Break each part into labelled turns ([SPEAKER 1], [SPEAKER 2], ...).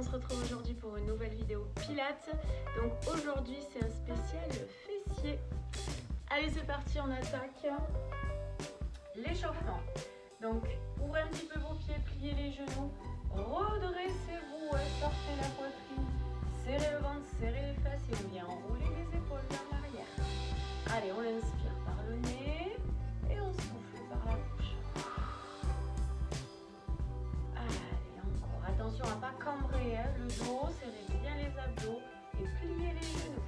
[SPEAKER 1] on se retrouve aujourd'hui pour une nouvelle vidéo pilates. Donc aujourd'hui c'est un spécial fessier. Allez c'est parti, on attaque l'échauffement. Donc ouvrez un petit peu vos pieds, pliez les genoux, redressez-vous, sortez la poitrine, serrez le ventre, serrez les fesses et on vient enrouler les épaules vers l'arrière. Allez, on inspire par le nez et on souffle par la bouche. Allez, encore. Attention à ne pas cambrer le dos, serrez bien les abdos et pliez les genoux.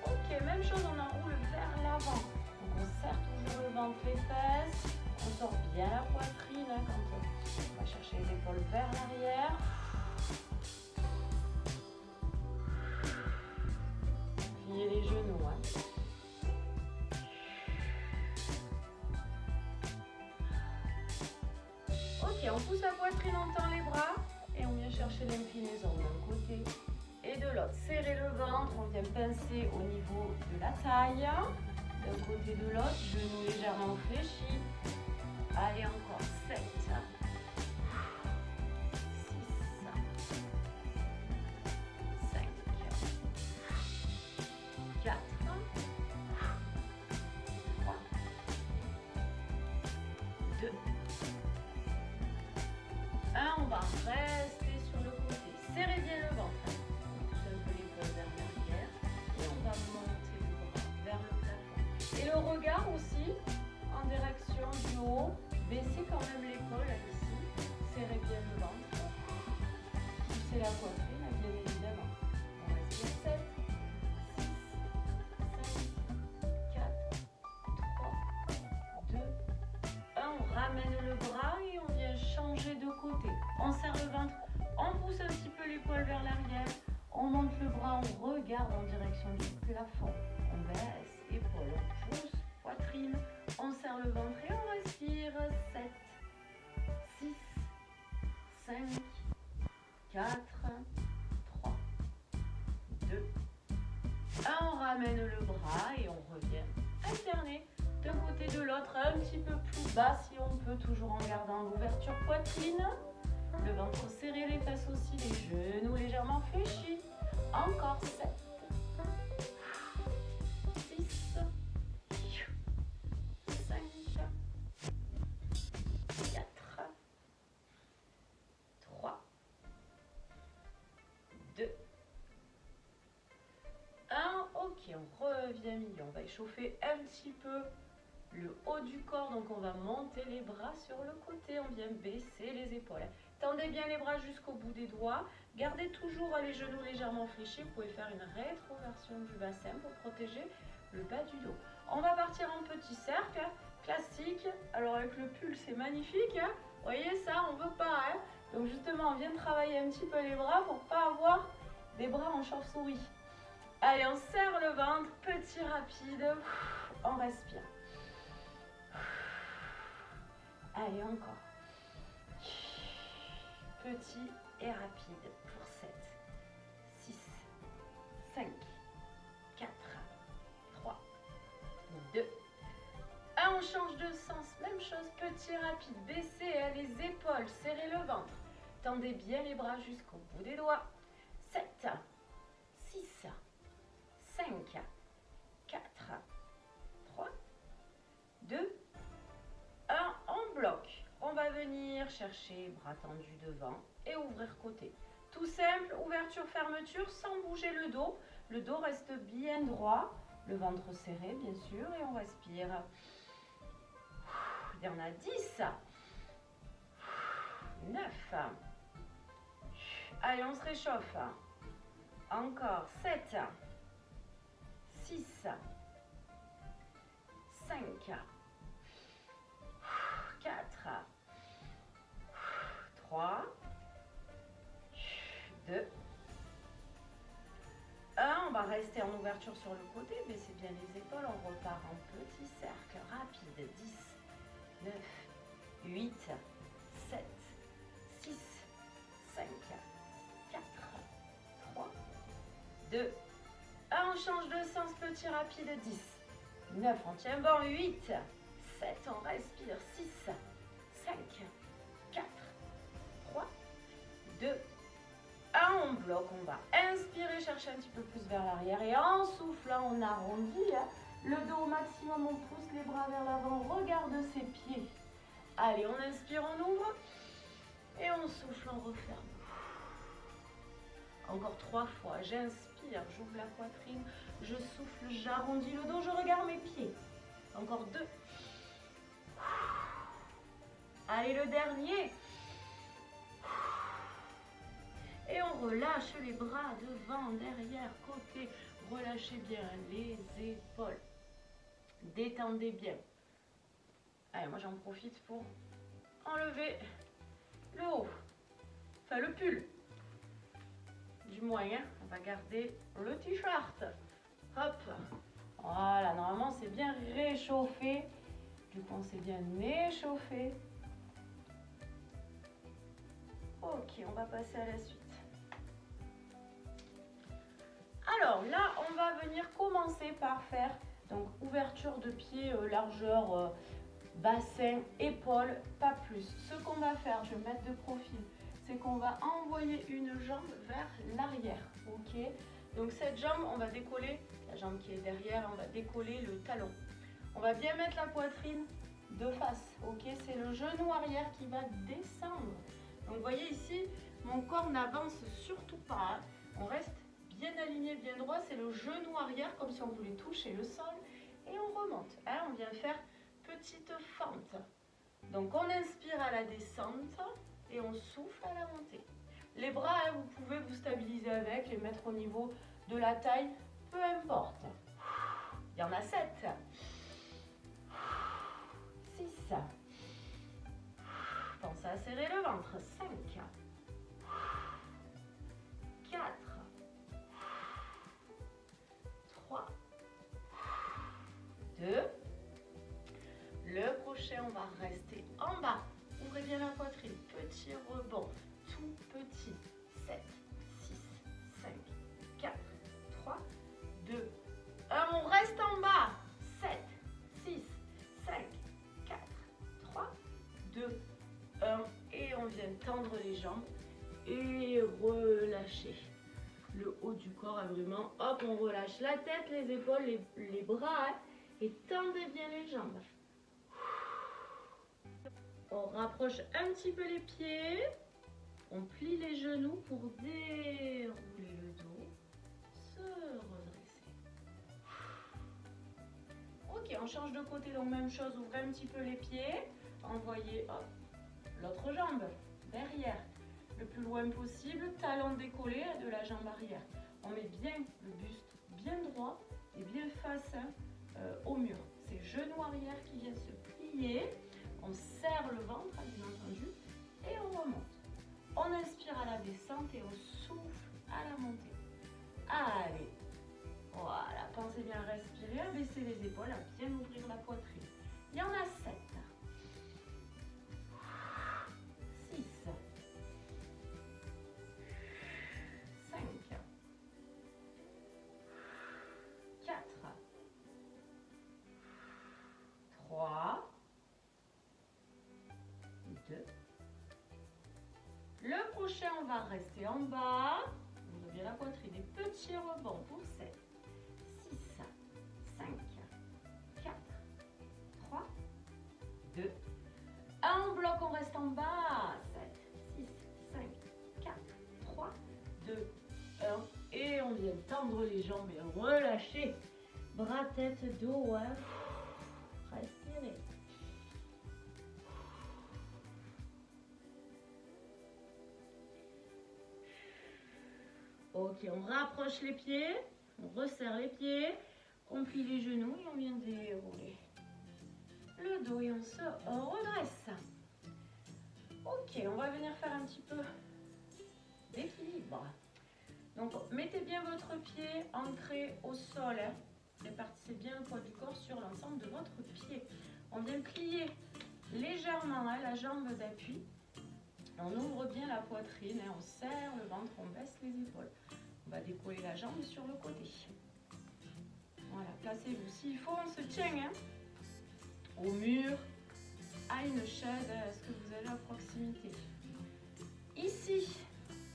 [SPEAKER 1] Ok, même chose, on enroule vers l'avant. Donc on serre toujours le ventre, les fesses, on sort bien la poitrine quand on va chercher les épaules vers l'arrière. Pliez les genoux. Ok, on pousse la poitrine, on tend les bras et on vient chercher l'inclinaison d'un côté et de l'autre. Serrez le ventre, on vient pincer au niveau de la taille. D'un côté de l'autre, genoux légèrement fléchis. Allez, encore 7, 6, 5, 4, 3, 2, 1. On va rester sur le côté. Serrez bien le ventre. On pousse un peu l'épaule vers l'arrière et on va monter le bras vers le plafond. Et le regard aussi en direction du haut. Baissez quand même l'épaule ici. Serrez bien le ventre. Poussez la poitrine, bien évidemment. On respire 7, 6, 5, 4, 3, 2, 1. On ramène le bras et on vient changer de côté. On serre le ventre, on pousse un petit peu l'épaule vers l'arrière. On monte le bras, on regarde en direction du plafond. On baisse, épaule, on pousse, poitrine. On serre le ventre et on respire. 7, 6, 5, 4, 3, 2, 1. On ramène le bras et on revient alterner d'un côté de l'autre, un petit peu plus bas si on peut, toujours en gardant l'ouverture poitrine. Le ventre serré, les fesses aussi, les genoux légèrement fléchis. Encore 7, 6, 5, 4, 3, 2, 1. Ok, on revient milieu. On va échauffer un petit peu le haut du corps. Donc on va monter les bras sur le côté. On vient baisser les épaules. Tendez bien les bras jusqu'au bout des doigts. Gardez toujours les genoux légèrement fléchis. Vous pouvez faire une rétroversion du bassin pour protéger le bas du dos. On va partir en petit cercle classique. Alors avec le pull c'est magnifique. Vous voyez ça, on veut pas. Donc justement on vient travailler un petit peu les bras pour pas avoir des bras en chauve-souris. Allez, on serre le ventre, petit rapide. On respire. Allez, encore. Petit et rapide pour 7, 6, 5, 4, 3, 2, 1. On change de sens. Même chose, petit et rapide. Baissez les épaules, serrez le ventre. Tendez bien les bras jusqu'au bout des doigts. 7, 6, 5, 4, 3, 2, 1. On bloque. On va venir chercher bras tendus devant et ouvrir côté. Tout simple, ouverture, fermeture, sans bouger le dos. Le dos reste bien droit, le ventre serré bien sûr et on respire. Il y en a 10, 9. Allez, on se réchauffe. Encore 7, 6, 5, 4, 3, 2, 1. On va rester en ouverture sur le côté, baissez bien les épaules, on repart en petit cercle rapide. 10, 9, 8, 7, 6, 5, 4, 3, 2, 1. On change de sens, petit rapide. 10, 9, on tient bon, 8, 7, on respire, 6, 5, 4, 3, 2, 1, on bloque, on va inspirer, chercher un petit peu plus vers l'arrière et en soufflant, on arrondit le dos au maximum, on pousse les bras vers l'avant, regarde ses pieds. Allez, on inspire, on ouvre et on souffle, on referme. Encore 3 fois, j'inspire, j'ouvre la poitrine, je souffle, j'arrondis le dos, je regarde mes pieds. Encore 2. Allez, le dernier. Et on relâche les bras devant, derrière, côté. Relâchez bien les épaules. Détendez bien. Allez, moi j'en profite pour enlever le haut. Enfin, le pull. Du moins, hein. On va garder le t-shirt. Hop. Voilà, normalement c'est bien réchauffé. Du coup, on s'est bien échauffé. Ok, on va passer à la suite. Alors là, on va venir commencer par faire donc ouverture de pied, largeur, bassin, épaule, pas plus. Ce qu'on va faire, je vais me mettre de profil, c'est qu'on va envoyer une jambe vers l'arrière. Ok. Donc cette jambe, on va décoller, la jambe qui est derrière, on va décoller le talon. On va bien mettre la poitrine de face. Ok. C'est le genou arrière qui va descendre. Donc vous voyez ici, mon corps n'avance surtout pas. Hein. On reste bien aligné, bien droit. C'est le genou arrière, comme si on voulait toucher le sol. Et on remonte. Hein. On vient faire petite fente. Donc on inspire à la descente et on souffle à la montée. Les bras, hein, vous pouvez vous stabiliser avec, les mettre au niveau de la taille, peu importe. Il y en a 7. 6. Pensez à serrer le ventre. 5. 4. 3. 2. Le crochet, on va rester en bas. Ouvrez bien la poitrine. Petit rebond. Tout petit. 7, 6, 5, 4, 3, 2, 1. On reste en bas. 7, 6, 5, 4, 3, 2, 1. Et on vient tendre les jambes et relâcher le haut du corps. Vraiment, hop, on relâche la tête, les épaules, les bras. Hein, et tendez bien les jambes. On rapproche un petit peu les pieds. On plie les genoux pour dérouler le dos. Se redresser. Ok, on change de côté. Donc même chose, ouvrez un petit peu les pieds. Envoyez l'autre jambe derrière. Le plus loin possible. Talon décollé de la jambe arrière. On met bien le buste bien droit et bien face au mur. C'est genou arrière qui vient se plier. On serre le ventre, bien entendu, et on remonte. On inspire à la descente et on souffle à la montée. Allez, voilà, pensez bien à respirer, à baisser les épaules, à bien ouvrir la poitrine. Il y en a 7. 6. 5. 4. 3. 2. Le crochet, on va rester en bas. On ouvre bien la poitrine. Des petits rebonds pour 7, 6, 5, 4, 3, 2. 1. On bloque, on reste en bas. 7, 6, 5, 4, 3, 2, 1. Et on vient tendre les jambes et relâcher. Bras, tête, dos. Hein. Respirez. Ok, on rapproche les pieds, on resserre les pieds, on plie les genoux et on vient dérouler le dos et on se redresse. Ok, on va venir faire un petit peu d'équilibre. Donc, mettez bien votre pied ancré au sol. Hein. Répartissez bien le poids du corps sur l'ensemble de votre pied. On vient plier légèrement hein, la jambe d'appui. On ouvre bien la poitrine, hein, on serre le ventre, on baisse les épaules. On va décoller la jambe sur le côté. Voilà, placez-vous. S'il faut, on se tient hein, au mur, à une chaise, à ce que vous avez à proximité. Ici,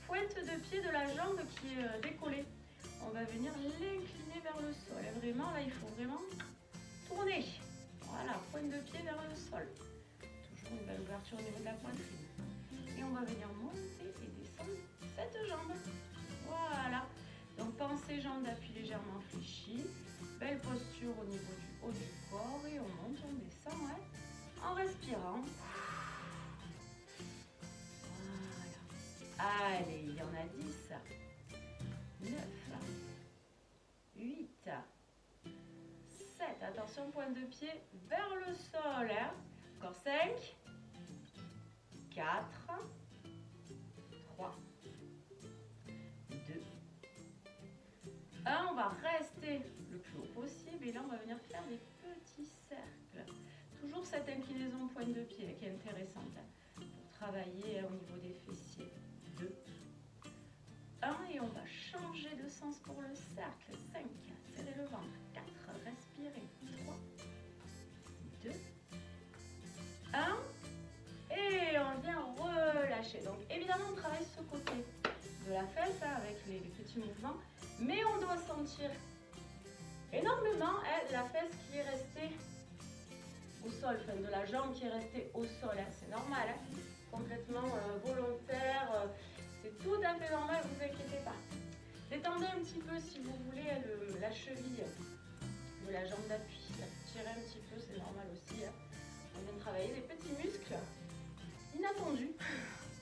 [SPEAKER 1] pointe de pied de la jambe qui est décollée. On va venir l'incliner vers le sol. Et vraiment, là, il faut vraiment tourner. Voilà, pointe de pied vers le sol. Toujours une belle ouverture au niveau de la poitrine. Et on va venir monter et descendre cette jambe. Voilà. Donc, pensez jambes d'appui légèrement fléchies. Belle posture au niveau du haut du corps. Et on monte, on descend, ouais, en respirant. Voilà. Allez, il y en a 10. 9. 8. 7. Attention, pointe de pied vers le sol. Hein. Encore 5. 4. 3. 2. 1. On va rester le plus haut possible. Et là, on va venir faire des petits cercles. Toujours cette inclinaison pointe de pied qui est intéressante pour travailler au niveau des fessiers. 2. 1. Et on va changer de sens pour le cercle. 5. Serrez le ventre. 4. Respirez. 3. 2. 1. Et on vient relâcher. Donc évidemment, on travaille ce côté de la fesse hein, avec les petits mouvements. Mais on doit sentir énormément hein, la fesse qui est restée au sol, enfin de la jambe qui est restée au sol. Hein. C'est normal, hein, complètement volontaire. C'est tout à fait normal, ne vous inquiétez pas. Détendez un petit peu si vous voulez la cheville de la jambe d'appui. Tirez un petit peu, c'est normal aussi. Hein. On vient de travailler les petits muscles inattendus.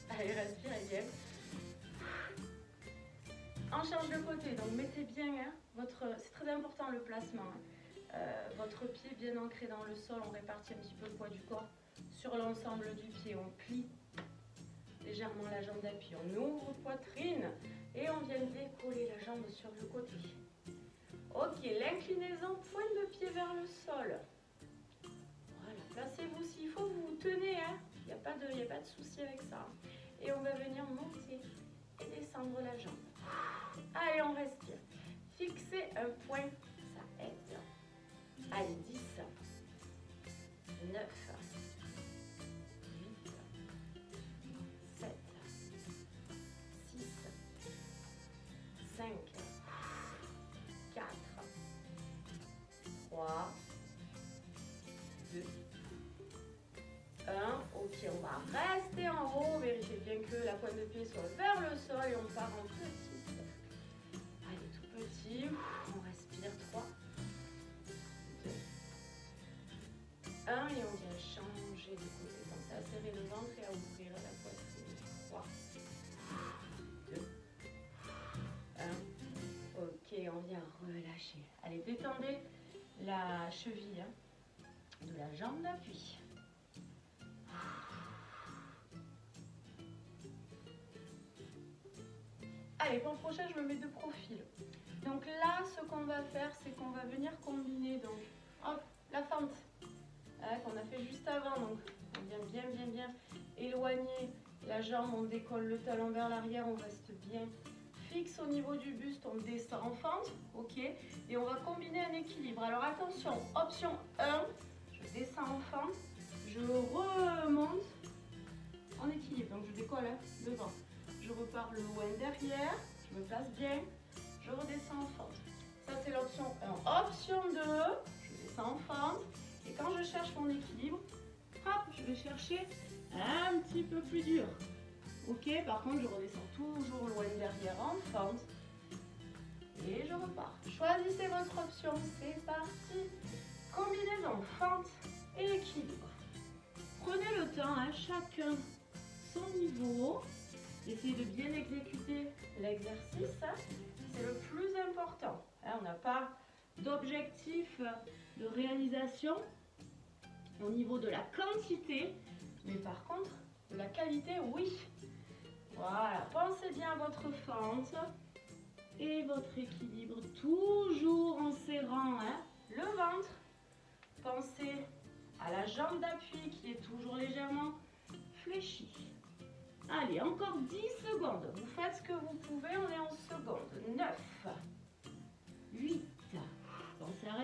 [SPEAKER 1] Allez, respirez bien. On change de côté, donc mettez bien, hein, c'est très important le placement. Hein. Votre pied bien ancré dans le sol, on répartit un petit peu le poids du corps sur l'ensemble du pied. On plie légèrement la jambe d'appui, on ouvre poitrine et on vient décoller la jambe sur le côté. Ok, l'inclinaison, pointe de pied vers le sol. Voilà, placez-vous s'il faut, vous vous tenez, hein. Il n'y a pas de souci avec ça. Et on va venir monter et descendre la jambe. Allez, on respire. Fixez un point, ça aide. Allez, 10, 9, 8, 7, 6, 5, 4, 3, 2, 1. Ok, on va rester en haut. Vérifiez bien que la pointe de pied soit vers le sol et on part en petit cercle. Allez, tout petit. On respire. 3, 2, 1. Et on vient changer de côté. Pensez à serrer le ventre et à ouvrir la poitrine. 3, 2, 1. Ok, on vient relâcher. Allez, détendez la cheville hein, de la jambe d'appui. Allez, pour le prochain, je me mets de profil. Donc là, ce qu'on va faire, c'est qu'on va venir combiner donc, hop, la fente qu'on a fait juste avant. Donc, on vient bien éloigner la jambe, on décolle le talon vers l'arrière, on reste bien fixe au niveau du buste, on descend en fente, ok. Et on va combiner un équilibre. Alors attention, option 1, je descends en fente, je remonte en équilibre. Donc je décolle hein, devant. Je repars le loin derrière, je me place bien, je redescends en fente. Ça c'est l'option 1. Option 2, je descends en fente et quand je cherche mon équilibre, hop, je vais chercher un petit peu plus dur. Ok, par contre je redescends toujours loin derrière en fente et je repars. Choisissez votre option, c'est parti. Combinaison, fente et équilibre. Prenez le temps, hein, chacun son niveau. Essayez de bien exécuter l'exercice, hein. C'est le plus important. Hein, on n'a pas d'objectif de réalisation au niveau de la quantité, mais par contre, de la qualité, oui. Voilà, pensez bien à votre fente et votre équilibre, toujours en serrant hein, le ventre. Pensez à la jambe d'appui qui est toujours légèrement fléchie. Allez, encore 10 secondes. Vous faites ce que vous pouvez, on est en secondes. 9, 8, pensez à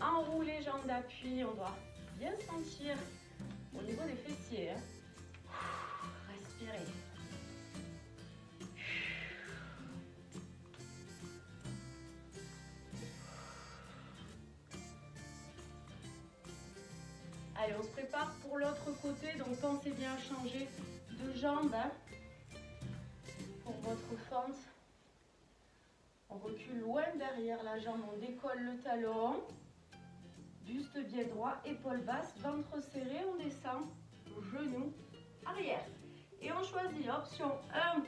[SPEAKER 1] enrouler jambes d'appui. On doit bien sentir au niveau des fessiers. Hein. Respirez. Allez, on se prépare pour l'autre côté, donc pensez bien à changer de jambe hein, pour votre fente. On recule loin derrière la jambe, on décolle le talon, buste bien droit, épaules basses, ventre serré, on descend, genou, arrière. Et on choisit option 1,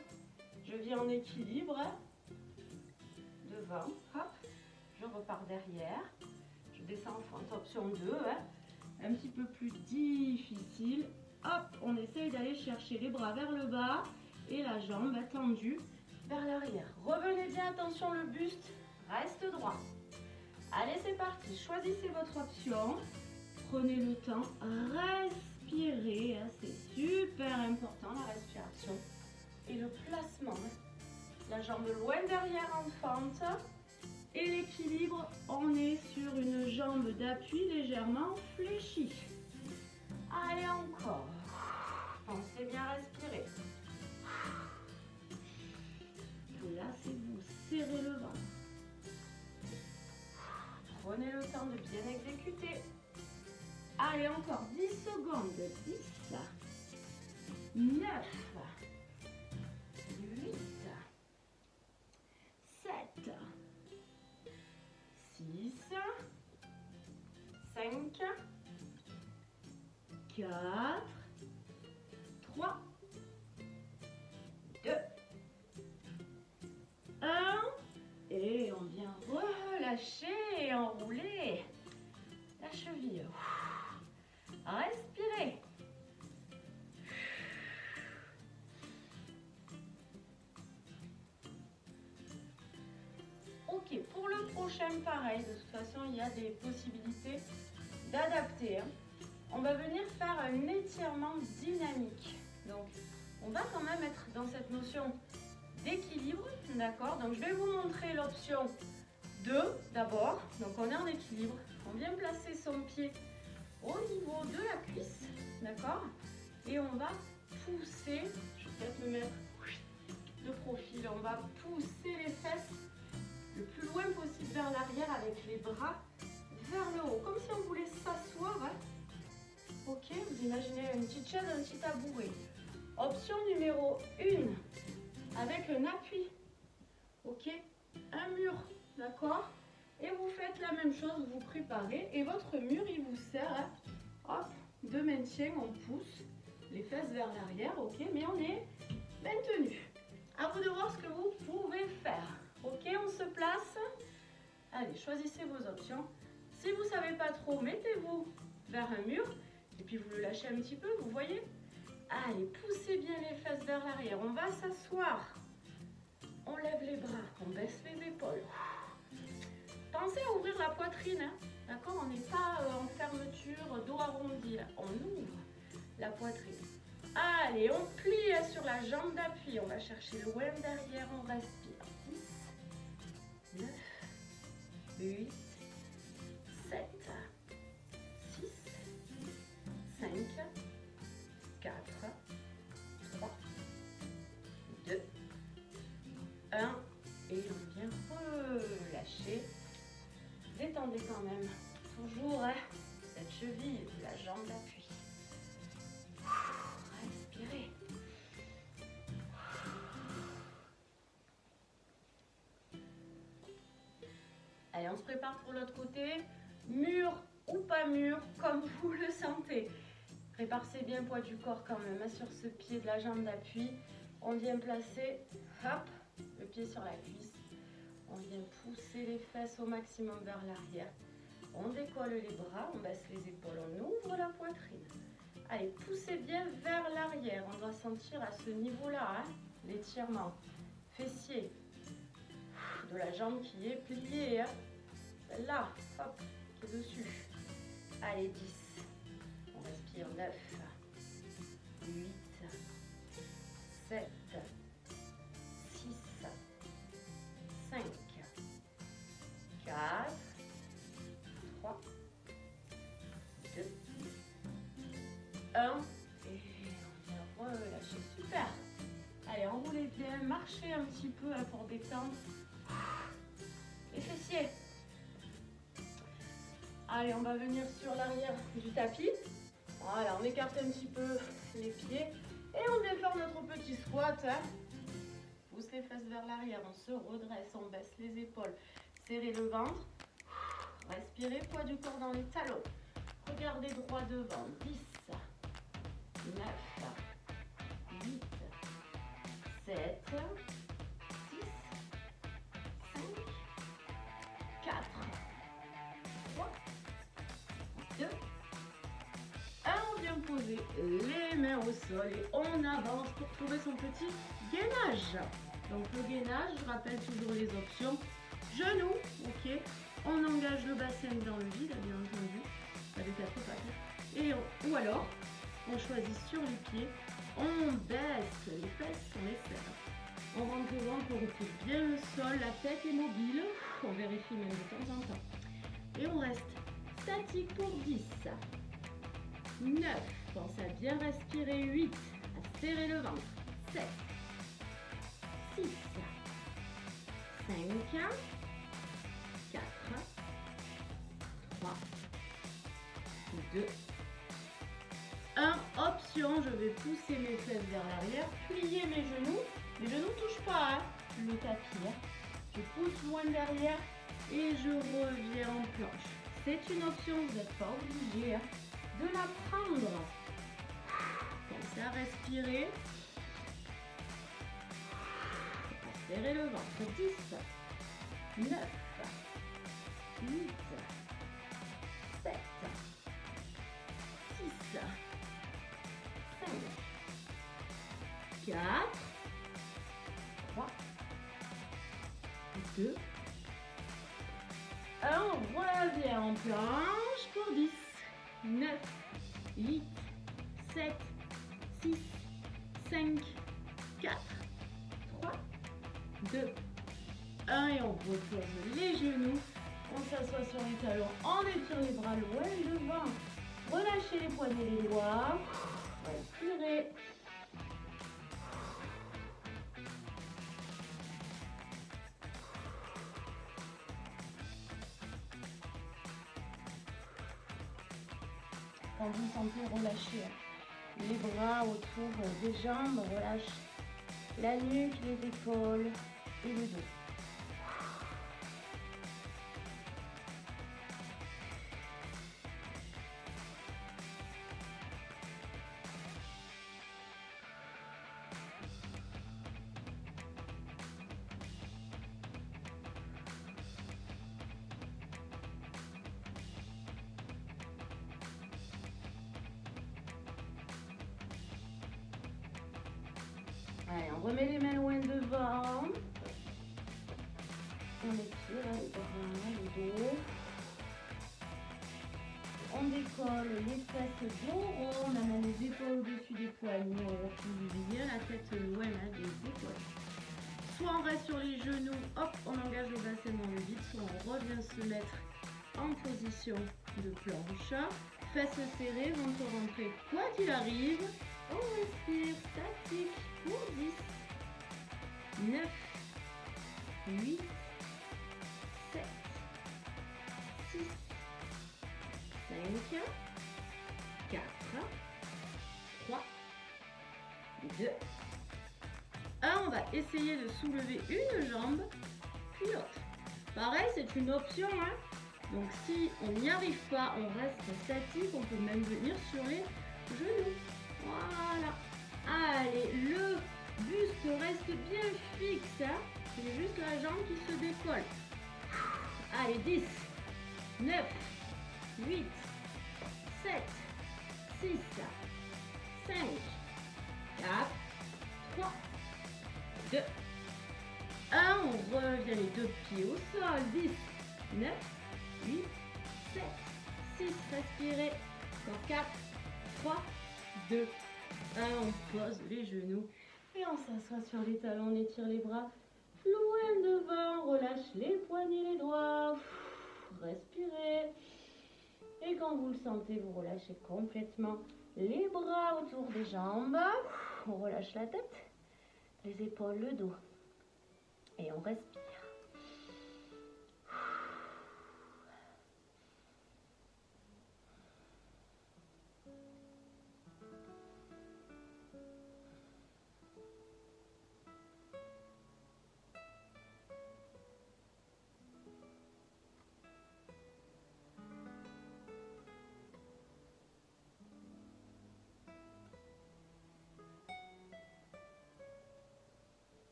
[SPEAKER 1] je viens en équilibre, devant, hop, je repars derrière, je descends en fente, option 2, hein. Un petit peu plus difficile. Hop, on essaye d'aller chercher les bras vers le bas et la jambe tendue vers l'arrière. Revenez bien, attention, le buste reste droit. Allez, c'est parti. Choisissez votre option. Prenez le temps. Respirez. C'est super important, la respiration. Et le placement. La jambe loin derrière en fente. Et l'équilibre, on est sur une jambe d'appui légèrement fléchie. Allez, encore. Pensez bien respirer. Placez-vous, serrez le ventre. Prenez le temps de bien exécuter. Allez, encore 10 secondes. 10, 9, 8, 7, 6, 5, 4, 3, 2, 1. Et on vient relâcher et enrouler la cheville. Respirez. Ok, pour le prochain, pareil. De toute façon, il y a des possibilités d'adapter. On va venir faire un étirement dynamique. Donc, on va quand même être dans cette notion d'équilibre, d'accord? Donc, je vais vous montrer l'option 2 d'abord. Donc, on est en équilibre. On vient placer son pied au niveau de la cuisse, d'accord? Et on va pousser, je vais peut-être me mettre de profil, on va pousser les fesses le plus loin possible vers l'arrière avec les bras vers le haut, comme si on voulait s'asseoir. Hein. Ok, vous imaginez une petite chaise, un petit tabouret. Option numéro 1, avec un appui, ok, un mur, d'accord? Et vous faites la même chose, vous préparez et votre mur, il vous sert, hein, hop, de maintien, on pousse les fesses vers l'arrière, ok, mais on est maintenu. À vous de voir ce que vous pouvez faire. Ok, on se place. Allez, choisissez vos options. Si vous ne savez pas trop, mettez-vous vers un mur et puis vous le lâchez un petit peu, vous voyez? Allez, poussez bien les fesses vers l'arrière. On va s'asseoir. On lève les bras, on baisse les épaules. Pensez à ouvrir la poitrine, hein, d'accord? On n'est pas en fermeture, dos arrondi, là. On ouvre la poitrine. Allez, on plie sur la jambe d'appui. On va chercher loin derrière, on respire. 10, 9, 8, 7, 6, 5, 4, 3, 2, 1. Et on vient relâcher. Détendez quand même toujours hein, cette cheville de la jambe d'appui. Respirez. Allez, on se prépare pour l'autre côté. Mur ou pas mur, comme vous le sentez. Répartissez bien le poids du corps quand même hein, sur ce pied de la jambe d'appui. On vient placer, hop, le pied sur la cuisse. On vient pousser les fesses au maximum vers l'arrière. On décolle les bras, on baisse les épaules, on ouvre la poitrine. Allez, poussez bien vers l'arrière. On doit sentir à ce niveau-là hein, l'étirement fessier de la jambe qui est pliée. Hein. Celle-là, hop, qui est dessus. Allez, 10. On respire 9, 8, 7, 6, 5, 4, 3, 1. Et on vient relâcher. Super. Allez, enroulez bien, marchez un petit peu là, pour détendre les fessiers. Allez, on va venir sur l'arrière du tapis. Voilà, on écarte un petit peu les pieds. Et on vient faire notre petit squat. Hein. Pousse les fesses vers l'arrière, on se redresse, on baisse les épaules. Serrez le ventre. Respirez, poids du corps dans les talons. Regardez droit devant. 10, 9, 8, 7, 6, 5, 4, 3, 2, 1. On vient poser les mains au sol et on avance pour trouver son petit gainage. Donc le gainage, je rappelle toujours les options. Genoux, ok. On engage le bassin dans le vide, bien entendu, avec la pattes. Et ou alors, on choisit sur les pieds, on baisse les fesses, on les serre. On rentre le ventre, on retrouve bien le sol, la tête est mobile. On vérifie même de temps en temps. Et on reste statique pour 10, 9, pense à bien respirer, 8, à serrer le ventre, 7, 6, 5, 4, 3, 2, 1. Option, je vais pousser mes fesses vers l'arrière, plier mes genoux ne touchent pas hein, le tapis. Hein. Je pousse loin derrière et je reviens en planche. C'est une option, vous n'êtes pas obligé hein, de la prendre. Pensez à respirer. Serrez le ventre. 10, 9, 8, 7, 6, 5, 4, 3, 2, 1. On revient en planche pour 10, 9, 8, 7, 6, 5, 4, 3, 2, 1. Et on repose les genoux. On s'assoit sur les talons, on étire les bras loin devant. Relâchez les poignets et les doigts. Respirez. Quand vous sentez relâcher les bras autour des jambes, relâche la nuque, les épaules et le dos. Allez, on remet les mains loin devant. On étire les bras, le dos. On décolle les fesses dos rond. On amène les épaules au-dessus des poignets. On retrouve bien la tête loin des épaules. Soit on reste sur les genoux, hop, on engage le bassin dans le vide. Soit on revient se mettre en position de planche. Fesses serrées, ventre rentré, quoi qu'il arrive. On respire statique pour 10, 9, 8, 7, 6, 5, 4, 3, 2, 1. On va essayer de soulever une jambe, puis l'autre. Pareil, c'est une option. Hein. Donc si on n'y arrive pas, on reste statique. On peut même venir sur les genoux. Voilà. Allez, le buste reste bien fixe. Hein. C'est juste la jambe qui se décolle. Allez, 10, 9, 8, 7, 6, 5, 4, 3, 2, 1. On revient les deux pieds au sol. 10, 9, 8, 7, 6. Respirez. Encore 4, 3, 2, 1. On pose les genoux et on s'assoit sur les talons. On étire les bras loin devant. Relâche les poignets, les doigts. Respirez. Et quand vous le sentez, vous relâchez complètement Les bras autour des jambes. On relâche la tête, les épaules, le dos. Et on respire.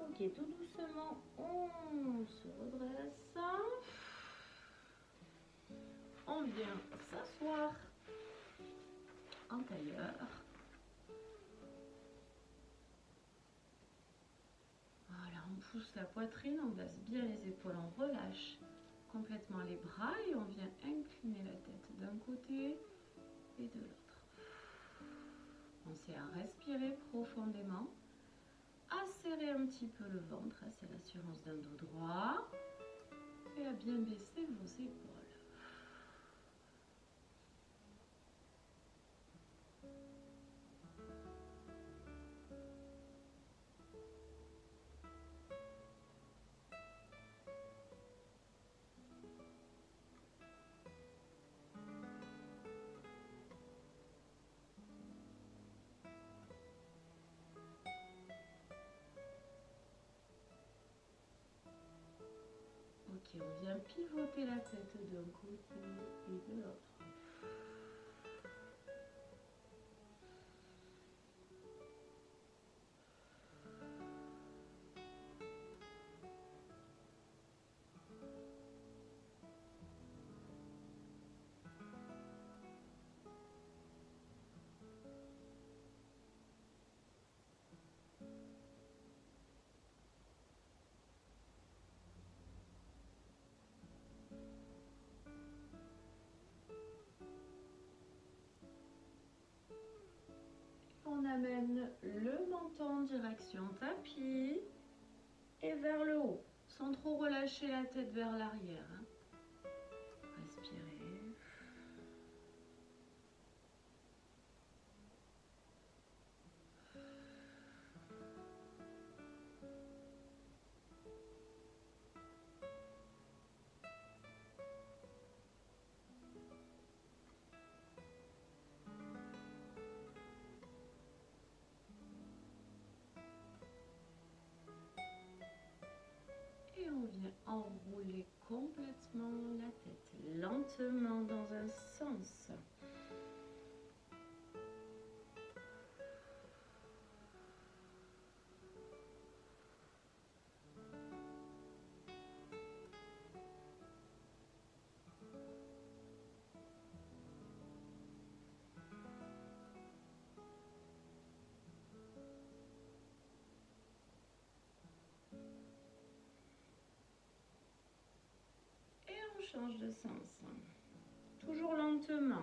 [SPEAKER 1] Ok, tout doucement, on se redresse. On vient s'asseoir en tailleur. Voilà, on pousse la poitrine, on baisse bien les épaules, on relâche complètement les bras et on vient incliner la tête d'un côté et de l'autre. Pensez à respirer profondément, à serrer un petit peu le ventre, c'est l'assurance d'un dos droit, et à bien baisser vos épaules. Ok, on vient pivoter la tête d'un côté et de l'autre. On amène le menton en direction tapis et vers le haut, sans trop relâcher la tête vers l'arrière. Respirez. Et on vient enrouler complètement la tête, lentement dans un sens. Change de sens. Toujours lentement.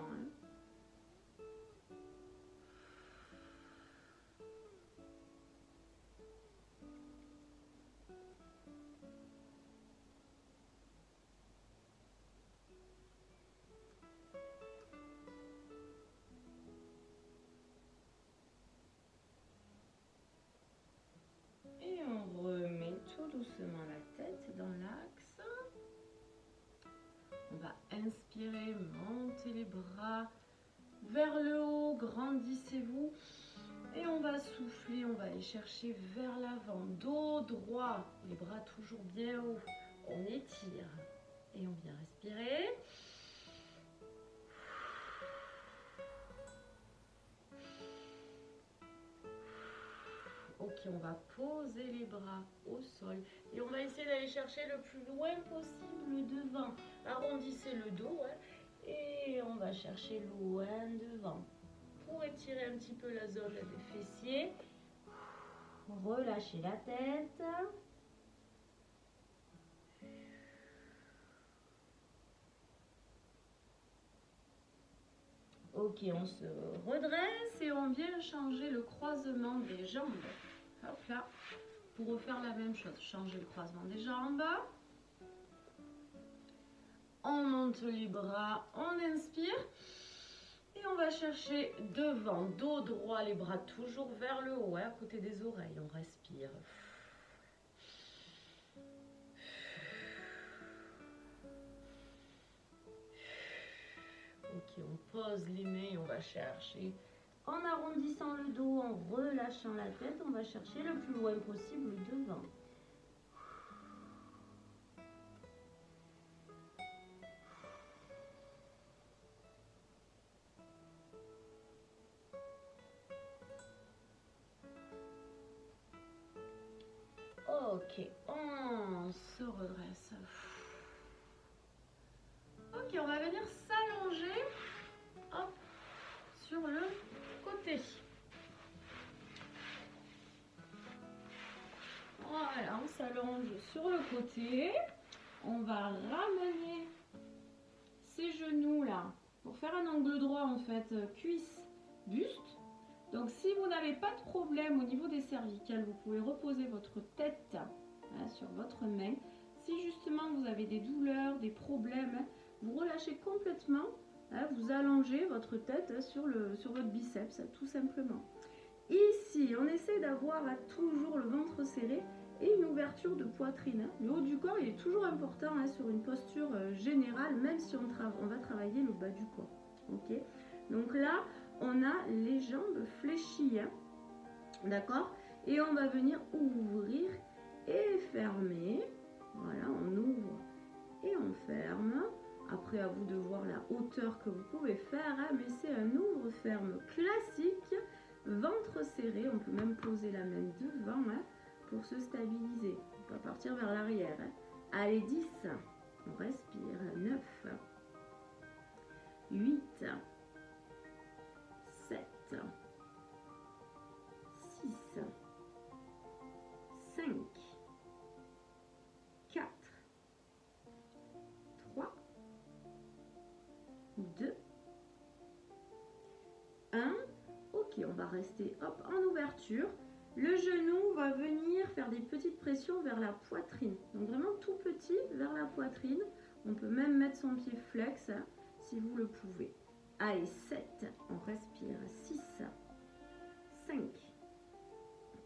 [SPEAKER 1] Et on remet tout doucement la tête dans l'axe. On va inspirer, monter les bras vers le haut, grandissez-vous. Et on va souffler, on va aller chercher vers l'avant, dos droit, les bras toujours bien hauts. On étire et on vient respirer. Ok, on va poser les bras au sol et on va essayer d'aller chercher le plus loin possible devant. Arrondissez le dos et on va chercher loin devant pour étirer un petit peu la zone des fessiers. Relâchez la tête. Ok, on se redresse et on vient changer le croisement des jambes. Hop là, pour refaire la même chose. Changer le croisement des jambes. On monte les bras, on inspire. Et on va chercher devant, dos droit, les bras toujours vers le haut, à côté des oreilles. On respire. Ok, on pose les mains et on va chercher. En arrondissant le dos, en relâchant la tête, on va chercher le plus loin possible devant. Ok, on se redresse. Ok, on va venir s'allonger, hop, sur le côté. Voilà, on s'allonge sur le côté. On va ramener ces genoux là pour faire un angle droit en fait, cuisse, buste. Donc si vous n'avez pas de problème au niveau des cervicales, vous pouvez reposer votre tête sur votre main. Si justement vous avez des douleurs, des problèmes, vous relâchez complètement, vous allongez votre tête sur votre biceps tout simplement. Ici, on essaie d'avoir toujours le ventre serré et une ouverture de poitrine. Le haut du corps, il est toujours important sur une posture générale, même si on va travailler le bas du corps. Okay, donc là, on a les jambes fléchies, d'accord? Et on va venir ouvrir et fermer. Voilà, on ouvre et on ferme. Après, à vous de voir la hauteur que vous pouvez faire, mais c'est un ouvre-ferme classique. Ventre serré, on peut même poser la main devant pour se stabiliser. On va partir vers l'arrière. Allez, 10. On respire. 9. 8. 7. 6. 5. 4. 3. 2. 1. Ok, on va rester hop, en ouverture. Le genou va venir faire des petites pressions vers la poitrine. Donc vraiment tout petit vers la poitrine. On peut même mettre son pied flex si vous le pouvez. Allez, 7. On respire. 6. 5.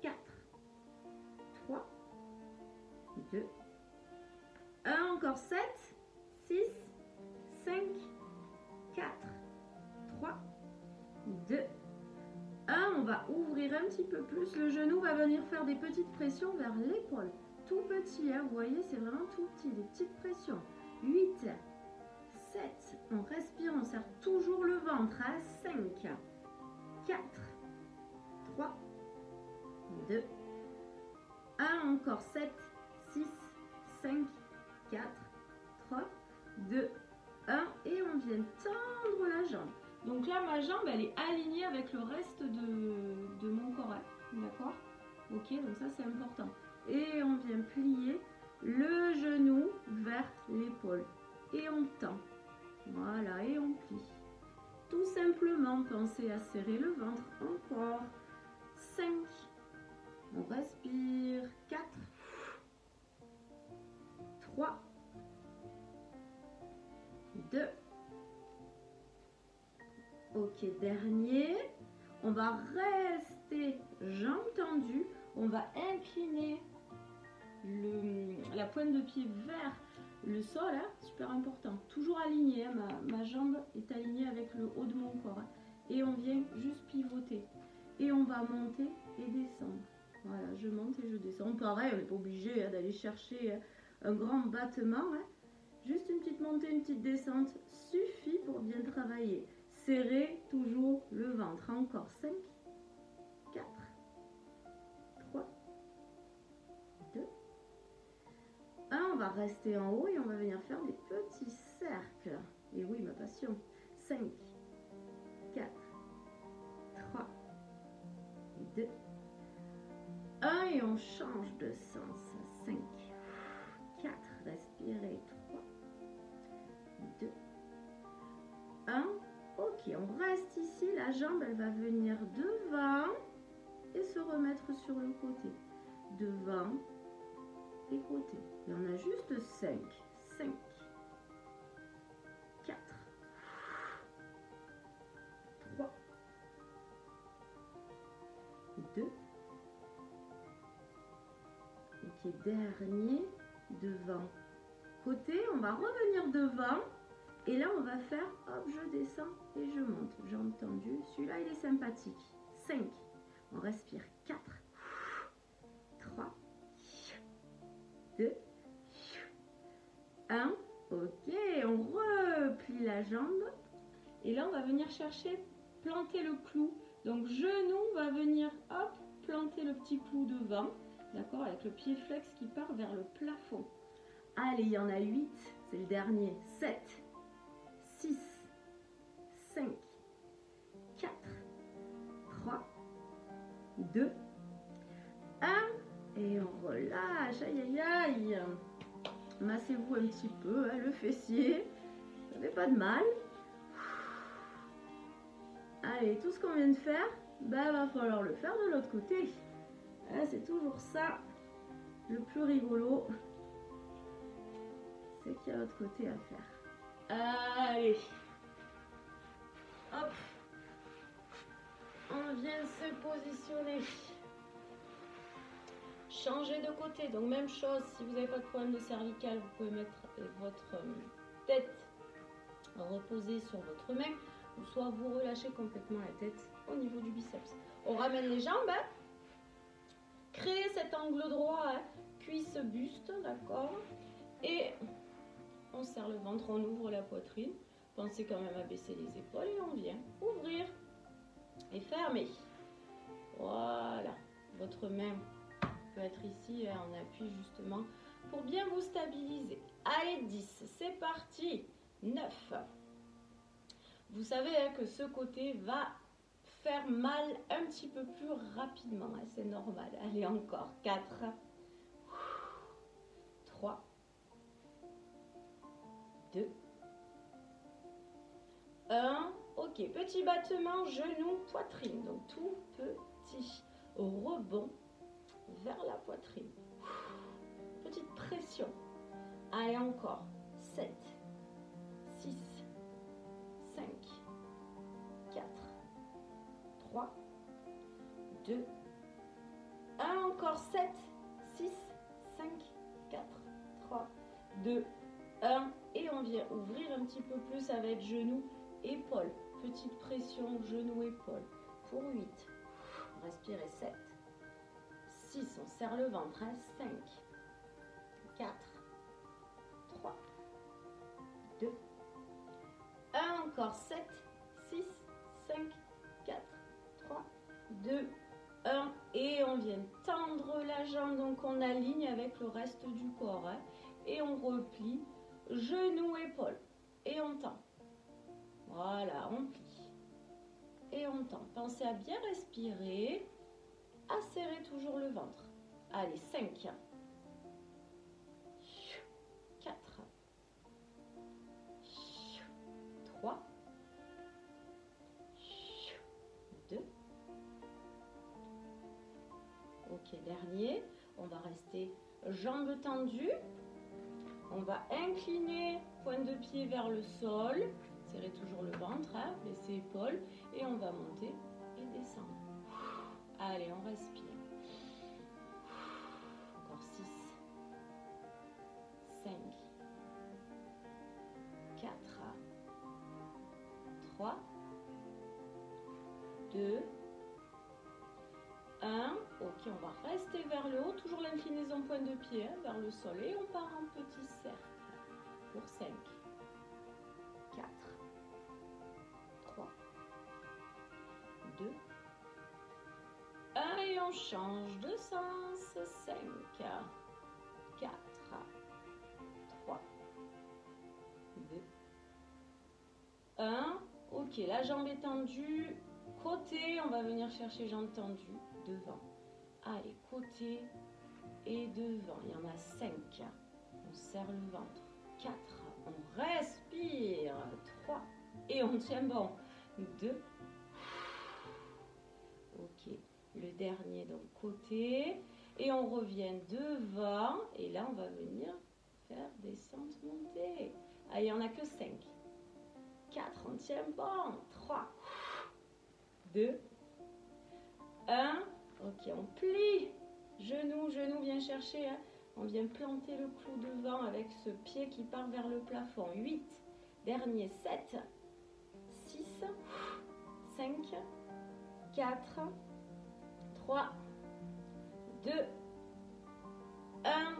[SPEAKER 1] 4. 3. 2. 1. Encore 7. 6. 5. 4. 3. 2. 1, on va ouvrir un petit peu plus. Le genou va venir faire des petites pressions vers l'épaule. Tout petit, vous voyez, c'est vraiment tout petit, des petites pressions. 8, 7, on respire, on serre toujours le ventre. 5, 4, 3, 2, 1, encore 7, 6, 5, 4, 3, 2, 1. Et on vient tendre la jambe. Donc là, ma jambe, elle est alignée avec le reste de mon corps. D'accord? Ok, donc ça, c'est important. Et on vient plier le genou vers l'épaule. Et on tend. Voilà, et on plie. Tout simplement, pensez à serrer le ventre. Encore. 5. On respire. 4. 3. 2. Ok, dernier. On va rester jambes tendues. On va incliner la pointe de pied vers le sol. Super important. Toujours aligné. Ma jambe est alignée avec le haut de mon corps. Et on vient juste pivoter. Et on va monter et descendre. Voilà, je monte et je descends. Pareil, on n'est pas obligé d'aller chercher un grand battement. Juste une petite montée, une petite descente suffit pour bien travailler. Serrez toujours le ventre. Encore 5, 4, 3, 2, 1. On va rester en haut et on va venir faire des petits cercles. Et oui, ma passion. 5, 4, 3, 2, 1. Et on change de sens. 5, 4, respirez. 3, 2, 1. Ok,
[SPEAKER 2] Ok, on reste ici. La jambe, elle va venir devant et se remettre sur le côté. Devant et côté. Et on a juste 5. 5, 4, 3, 2. Ok, dernier, devant, côté. On va revenir devant. Et là, on va faire, hop, je descends et je monte. Jambe tendue. Celui-là, il est sympathique. 5. On respire. 4, 3, 2, 1. Ok, on replie la jambe. Et là, on va venir chercher, planter le clou. Donc, genou va venir, hop, planter le petit clou devant. D'accord, avec le pied flex qui part vers le plafond. Allez, il y en a 8. C'est le dernier. 7, 6, 5, 4, 3, 2, 1. Et on relâche. Aïe, aïe, aïe. Massez-vous un petit peu, hein, le fessier. Ça fait pas de mal. Allez, tout ce qu'on vient de faire, bah, va falloir le faire de l'autre côté. C'est toujours ça. Le plus rigolo, c'est qu'il y a l'autre côté à faire. Allez. Hop. On vient se positionner. Changer de côté. Donc même chose, si vous n'avez pas de problème de cervical, vous pouvez mettre votre tête reposée sur votre main. Ou soit vous relâchez complètement la tête au niveau du biceps. On ramène les jambes. Hein. Créer cet angle droit. Hein. Cuisse, buste. D'accord. Et on serre le ventre, on ouvre la poitrine. Pensez quand même à baisser les épaules et on vient ouvrir et fermer. Voilà. Votre main peut être ici en appui justement pour bien vous stabiliser. Allez, 10, c'est parti. 9. Vous savez hein, que ce côté va faire mal un petit peu plus rapidement. Hein, c'est normal. Allez, encore. 4, 3, 2, 1. Ok, petit battement, genou, poitrine. Donc tout petit rebond vers la poitrine. Petite pression. Allez, encore. 7, 6, 5, 4, 3, 2, 1. Encore 7, 6, 5, 4, 3, 2, 1. Et on vient ouvrir un petit peu plus avec genou, épaule. Petite pression, genou, épaule. Pour 8. Respirez. 7. 6. On serre le ventre. 5. 4. 3. 2. 1. Encore. 7. 6. 5. 4. 3. 2. 1. Et on vient tendre la jambe. Donc on aligne avec le reste du corps. Hein, et on replie. Genou, épaule. Et on tend. Voilà, on plie. Et on tend. Pensez à bien respirer. À serrer toujours le ventre. Allez, 5. 4. 3. 2. Ok, dernier. On va rester jambes tendues. On va incliner pointe de pied vers le sol. Serrez toujours le ventre, hein, laissez épaules. Et on va monter et descendre. Allez, on respire. Encore 6, 5, 4, 3, 2, 1. Ok, on va rester vers le haut. Toujours l'inclinaison pointe de pied hein, vers le sol. Et on part en petit cercle. Pour 5, 4, 3, 2, 1. Et on change de sens. 5, 4, 3, 2, 1. Ok, la jambe est tendue. Côté, on va venir chercher jambe tendue. Devant. Allez, côté et devant. Il y en a 5. On serre le ventre. 4. On respire. 3. Et on tient bon. 2. Ok, le dernier donc côté. Et on revient devant. Et là, on va venir faire descente montée. Ah, il n'y en a que 5. 4, on tient bon. 3, 2, 1. Ok, on plie. Genou, genou, viens chercher. Hein. On vient planter le clou devant avec ce pied qui part vers le plafond. 8. Dernier, 7, 6, 5, 4, 3, 2, 1.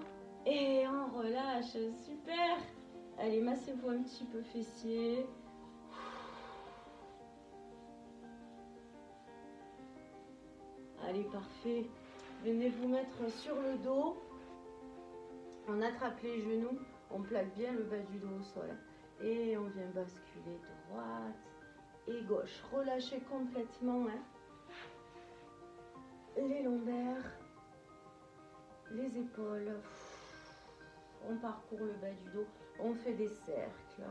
[SPEAKER 2] Et on relâche. Super. Allez, massez-vous un petit peu fessier. Allez, parfait. Venez vous mettre sur le dos. On attrape les genoux. On plaque bien le bas du dos au sol. Et on vient basculer droite et gauche. Relâchez complètement hein, les lombaires, les épaules. On parcourt le bas du dos. On fait des cercles.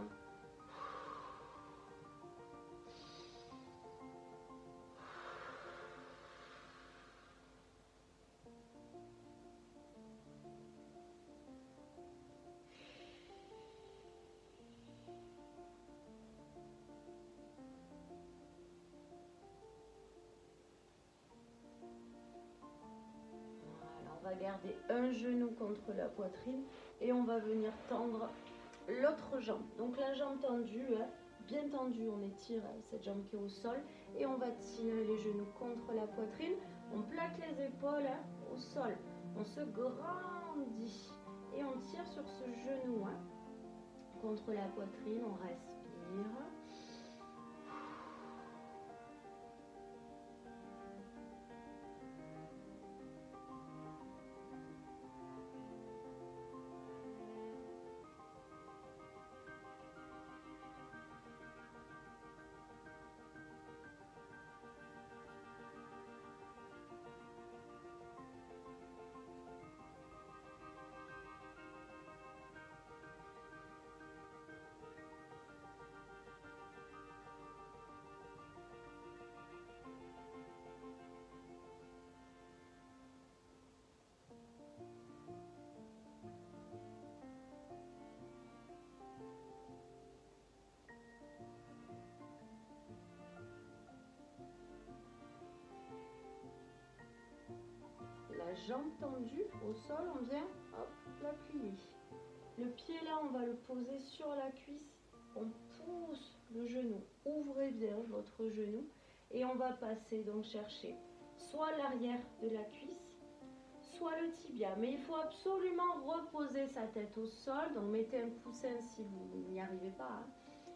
[SPEAKER 2] On va garder un genou contre la poitrine et on va venir tendre l'autre jambe. Donc la jambe tendue, hein, bien tendue, on étire cette jambe qui est au sol et on va tirer les genoux contre la poitrine. On plaque les épaules hein, au sol. On se grandit et on tire sur ce genou hein, contre la poitrine. On respire. La jambe tendue au sol, on vient hop, la plier. Le pied là, on va le poser sur la cuisse. On pousse le genou. Ouvrez bien votre genou. Et on va passer, donc chercher soit l'arrière de la cuisse, soit le tibia. Mais il faut absolument reposer sa tête au sol. Donc mettez un coussin si vous n'y arrivez pas. Hein.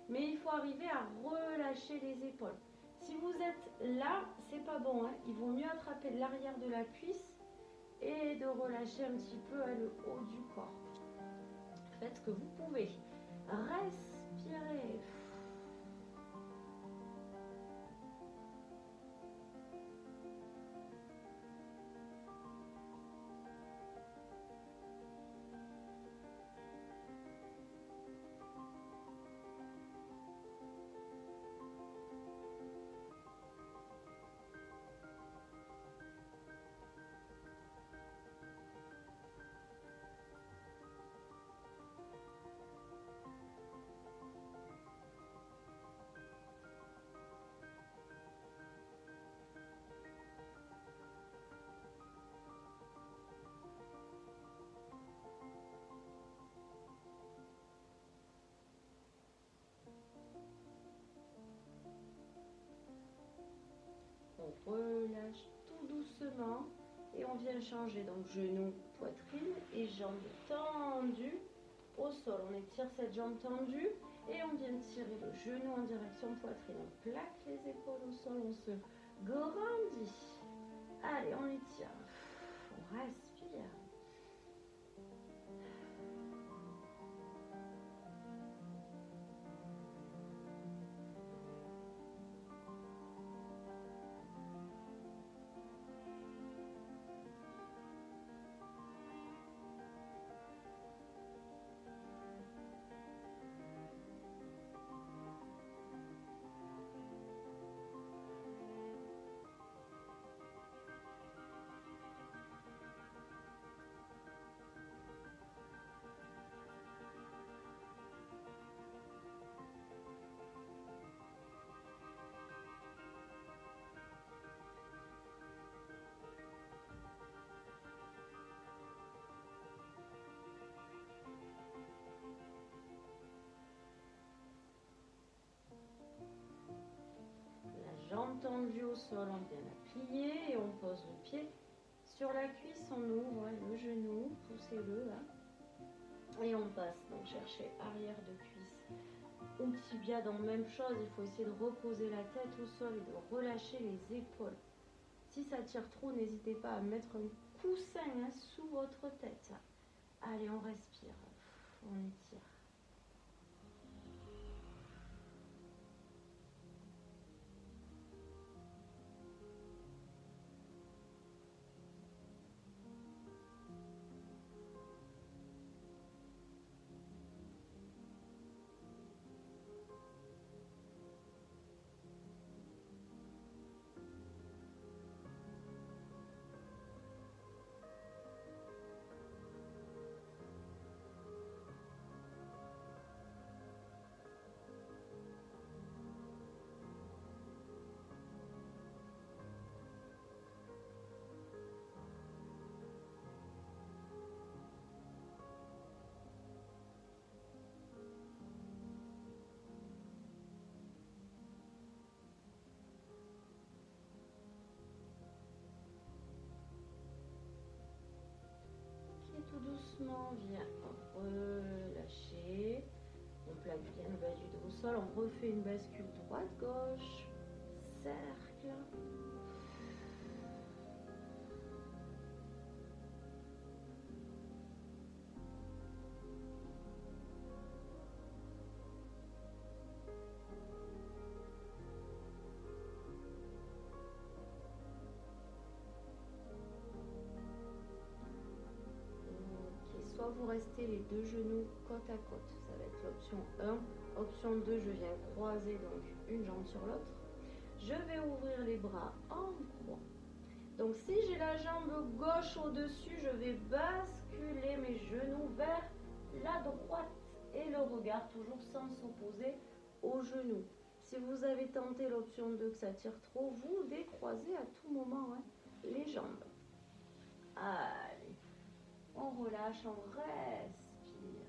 [SPEAKER 2] Mais il faut arriver à relâcher les épaules. Si vous êtes là, c'est pas bon. Hein. Il vaut mieux attraper l'arrière de la cuisse et de relâcher un petit peu hein, le haut du corps. Faites ce que vous pouvez. Respirez. On relâche tout doucement et on vient changer donc genou, poitrine et jambes tendues au sol. On étire cette jambe tendue et on vient tirer le genou en direction poitrine. On plaque les épaules au sol, on se grandit. Allez, on étire. On respire. Jambes tendues au sol, on vient la plier et on pose le pied sur la cuisse, on ouvre le genou, poussez-le là. Et on passe, donc chercher arrière de cuisse ou tibia, dans même chose, il faut essayer de reposer la tête au sol et de relâcher les épaules. Si ça tire trop, n'hésitez pas à mettre un coussin sous votre tête. Allez, on respire, on étire. Tout doucement, viens relâcher. On plaque bien le bas du dos au sol. On refait une bascule droite-gauche. Cercle. Soit vous restez les deux genoux côte à côte, ça va être l'option 1. Option 2, je viens croiser donc une jambe sur l'autre. Je vais ouvrir les bras en croix. Donc si j'ai la jambe gauche au-dessus, je vais basculer mes genoux vers la droite et le regard toujours sans s'opposer aux genoux. Si vous avez tenté l'option 2 que ça tire trop, vous décroisez à tout moment les jambes. Allez. On relâche, on respire.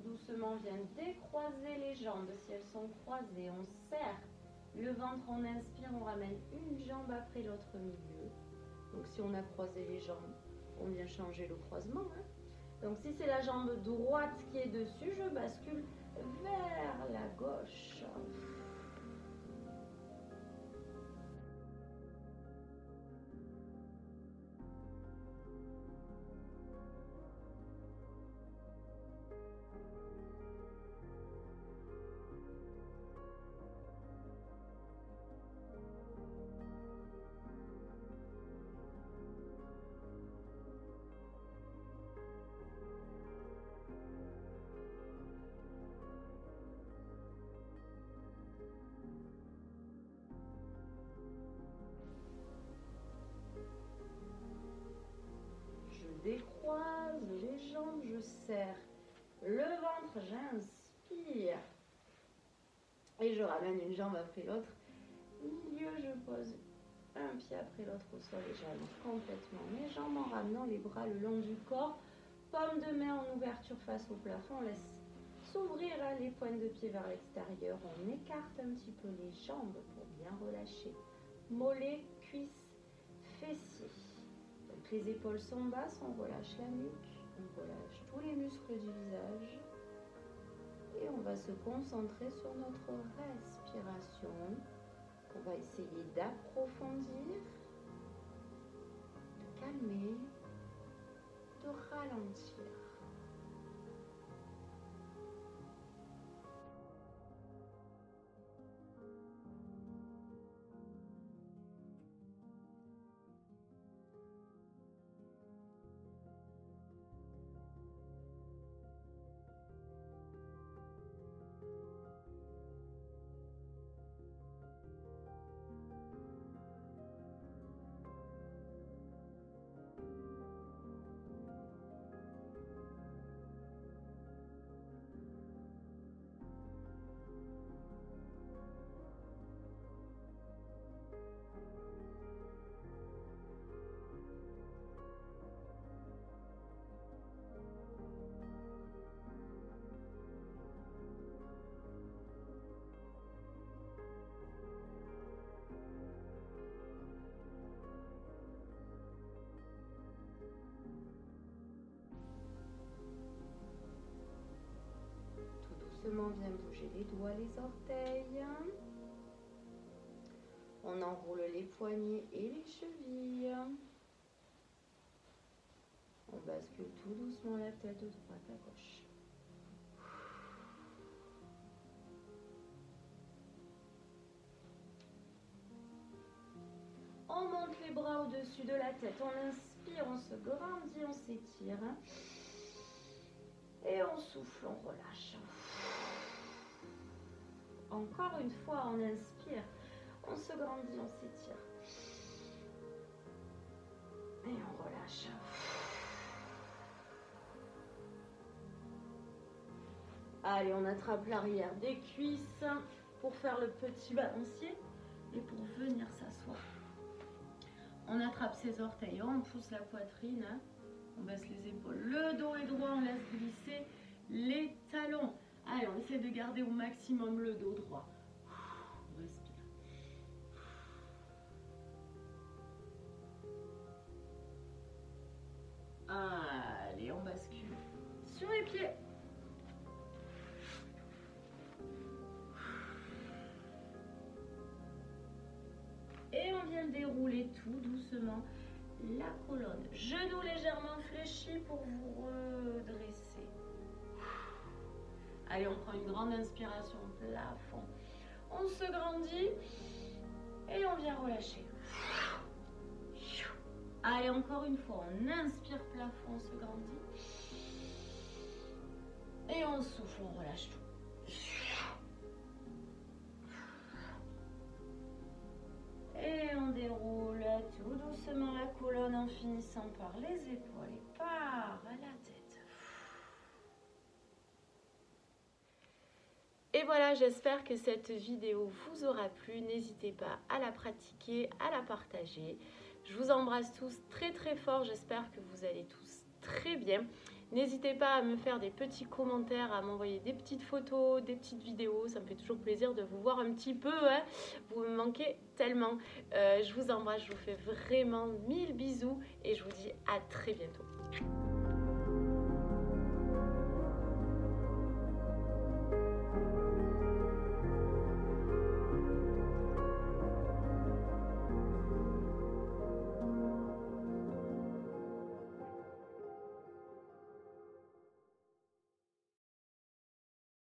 [SPEAKER 2] Doucement, on vient décroiser les jambes si elles sont croisées. On serre le ventre, on inspire, on ramène une jambe après l'autre au milieu. Donc si on a croisé les jambes, on vient changer le croisement. Donc si c'est la jambe droite qui est dessus, je bascule vers la gauche. Décroise les jambes, je serre le ventre, j'inspire et je ramène une jambe après l'autre. Milieu, je pose un pied après l'autre au sol et j'allonge complètement mes jambes en ramenant les bras le long du corps. Paume de main en ouverture face au plafond, on laisse s'ouvrir les pointes de pied vers l'extérieur. On écarte un petit peu les jambes pour bien relâcher. Mollets, cuisses, fessiers. Donc les épaules sont basses, on relâche la nuque, on relâche tous les muscles du visage. Et on va se concentrer sur notre respiration. On va essayer d'approfondir, de calmer, de ralentir. doucement, viens bouger les doigts, les orteils. On enroule les poignets et les chevilles. On bascule tout doucement la tête de droite à gauche. On monte les bras au-dessus de la tête. On inspire, on se grandit, on s'étire. Et on souffle, on relâche. Encore une fois, on inspire, on se grandit, on s'étire. Et on relâche. Allez, on attrape l'arrière des cuisses pour faire le petit balancier et pour venir s'asseoir. On attrape ses orteils, on pousse la poitrine, on baisse les épaules, le dos est droit, on laisse glisser les talons. Allez, on essaie de garder au maximum le dos droit. On respire. Allez, on bascule sur les pieds. Et on vient dérouler tout doucement la colonne. Genoux légèrement fléchis pour vous redresser. Allez, on prend une grande inspiration, plafond. On se grandit et on vient relâcher. Allez, encore une fois, on inspire, plafond, on se grandit. Et on souffle, on relâche tout. Et on déroule tout doucement la colonne en finissant par les épaules et par la tête. Et voilà, j'espère que cette vidéo vous aura plu. N'hésitez pas à la pratiquer, à la partager. Je vous embrasse tous très très fort. J'espère que vous allez tous très bien. N'hésitez pas à me faire des petits commentaires, à m'envoyer des petites photos, des petites vidéos. Ça me fait toujours plaisir de vous voir un petit peu. Hein. Vous me manquez tellement. Je vous embrasse, je vous fais vraiment 1000 bisous et je vous dis à très bientôt.